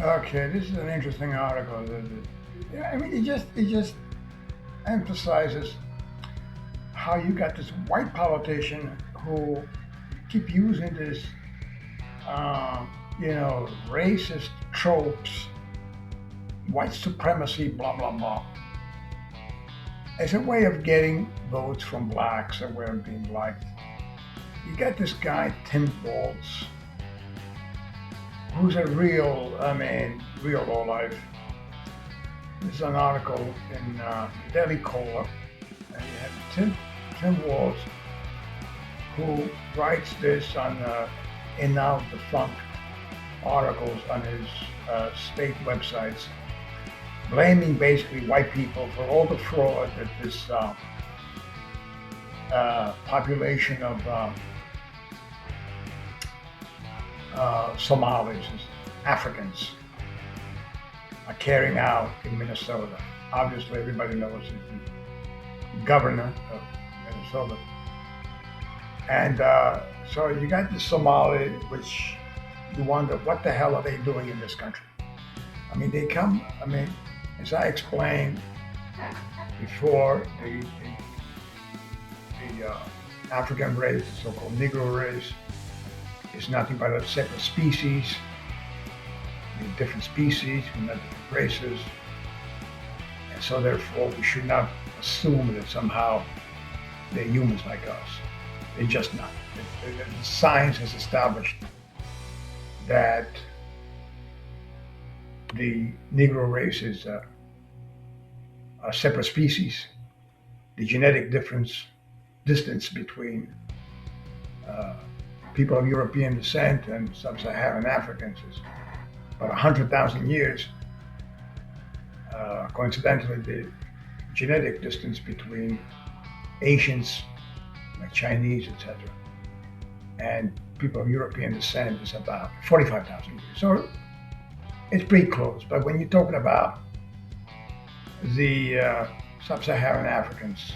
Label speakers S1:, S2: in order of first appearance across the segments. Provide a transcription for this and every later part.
S1: Okay, this is an interesting article. Yeah, I mean, it just emphasizes how you got this white politician who keep using this, racist tropes, white supremacy, blah blah blah, as a way of getting votes from blacks, a way of being liked. You got this guy Tim Walz, who's a real, real lowlife. This is an article in Daily Caller, and you have Tim Walz, who writes this on in now defunct articles on his state websites, blaming basically white people for all the fraud that this population of Somalis, Africans, are carrying out in Minnesota. Obviously, everybody knows he's the governor of Minnesota. And so you got the Somali, which you wonder what the hell are they doing in this country? I mean, as I explained before, the African race, the so-called Negro race, is nothing but a separate species. We're different species, we're not different races. And so therefore we should not assume that somehow they're humans like us. They're just not. Science has established that the Negro race is a separate species. The genetic distance between people of European descent and sub-Saharan Africans is about 100,000 years. Coincidentally, the genetic distance between Asians, like Chinese, etc., and people of European descent is about 45,000 years. So it's pretty close. But when you're talking about the sub-Saharan Africans,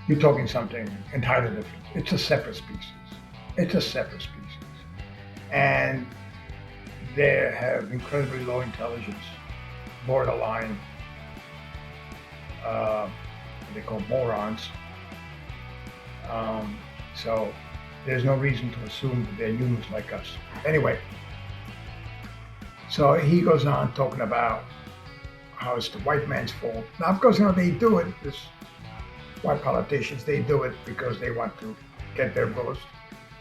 S1: you're talking something entirely different. It's a separate species. It's a separate species. And they have incredibly low intelligence, borderline, they call morons. So there's no reason to assume that they're humans like us. Anyway, so he goes on talking about how it's the white man's fault. Now, of course, they do it, this white politicians, they do it because they want to get their votes.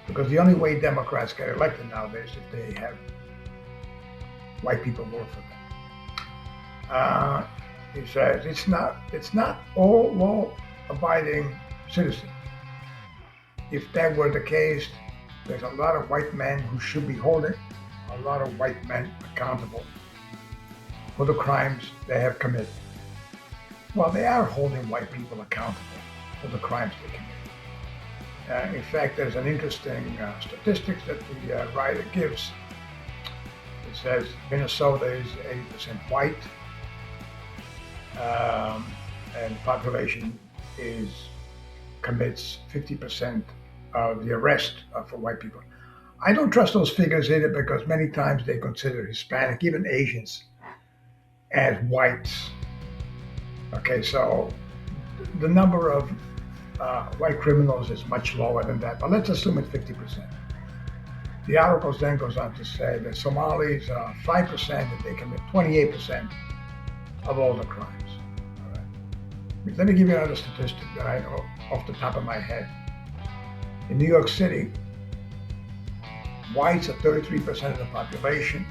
S1: Because the only way Democrats get elected nowadays is if they have white people vote for them. He says it's not all law-abiding citizens. If that were the case, there's a lot of white men who should be holding a lot of white men accountable for the crimes they have committed. Well, they are holding white people accountable for the crimes they commit. In fact, there's an interesting statistics that the writer gives. It says Minnesota is 80% white, and the population commits 50% of the arrest for white people. I don't trust those figures either because many times they consider Hispanic, even Asians, as whites. Okay, so the number of white criminals is much lower than that, but let's assume it's 50%. The article then goes on to say that Somalis are 5%, that they commit 28% of all the crimes. All right. Let me give you another statistic that I know off the top of my head. In New York City, whites are 33% of the population.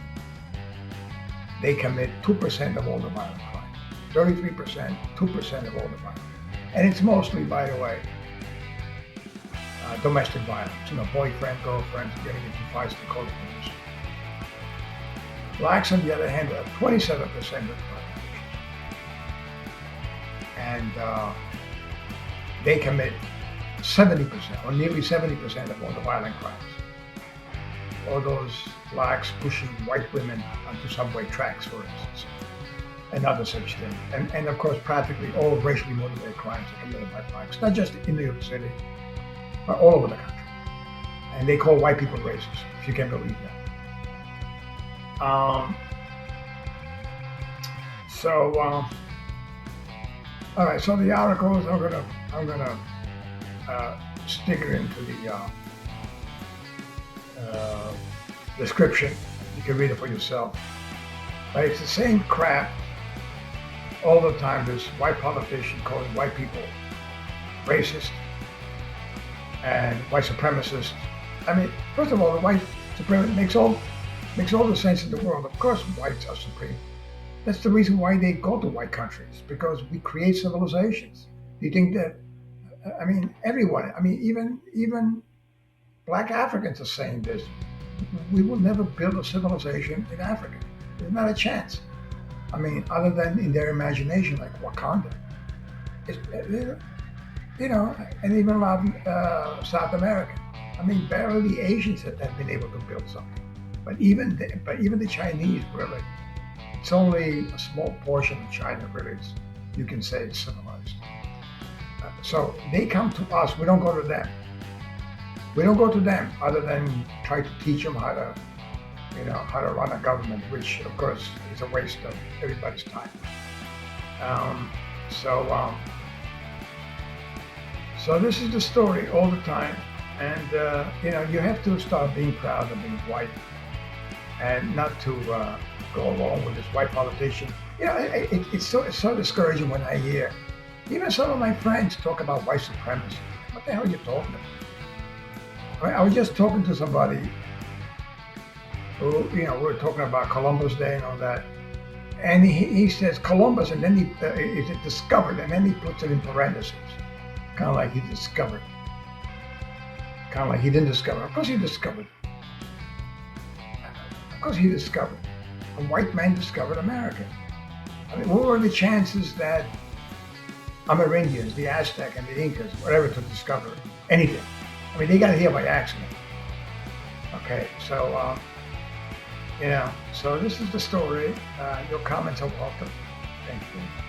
S1: They commit 2% of all the violent crimes. 33%, 2% of all the violent. And it's mostly, by the way, domestic violence. Boyfriend, girlfriend, getting into fights, they call the police. Blacks, on the other hand, are 27% of the population. And they commit 70%, or nearly 70% of all the violent crimes. All those blacks pushing white women onto subway tracks, for instance, and other such things. And of course, practically all racially motivated crimes are committed by blacks, not just in New York City, but all over the country. And they call white people racist, if you can believe that. So, all right. So the articles, I'm gonna stick it into the description. You can read it for yourself. But it's the same crap all the time. This white politician calling white people racist and white supremacist. I mean, first of all, the white supremacist makes all the sense in the world. Of course, whites are supreme. That's the reason why they go to white countries, because we create civilizations. Do you think that? I mean, everyone. I mean, even black Africans are saying this. We will never build a civilization in Africa. There's not a chance. I mean, other than in their imagination, like Wakanda. It's, you know, and even South America. I mean, barely the Asians have been able to build something. But even the Chinese, really, it's only a small portion of China, really. You can say it's civilized. So they come to us. We don't go to them. We don't go to them other than try to teach them how to, how to run a government, which of course is a waste of everybody's time. So this is the story all the time, and you have to start being proud of being white, and not to go along with this white politician. It's so discouraging when I hear even some of my friends talk about white supremacy. What the hell are you talking about? I was just talking to somebody who, we were talking about Columbus Day and all that, and he says Columbus, and then he is it discovered, and then he puts it in parentheses, kind of like he discovered, kind of like he didn't discover. Of course he discovered. Of course he discovered. A white man discovered America. I mean, what were the chances that Amerindians, the Aztec and the Incas, whatever, to discover anything? I mean, they got here by accident. Okay, so, so this is the story. Your comments are welcome. Thank you very much.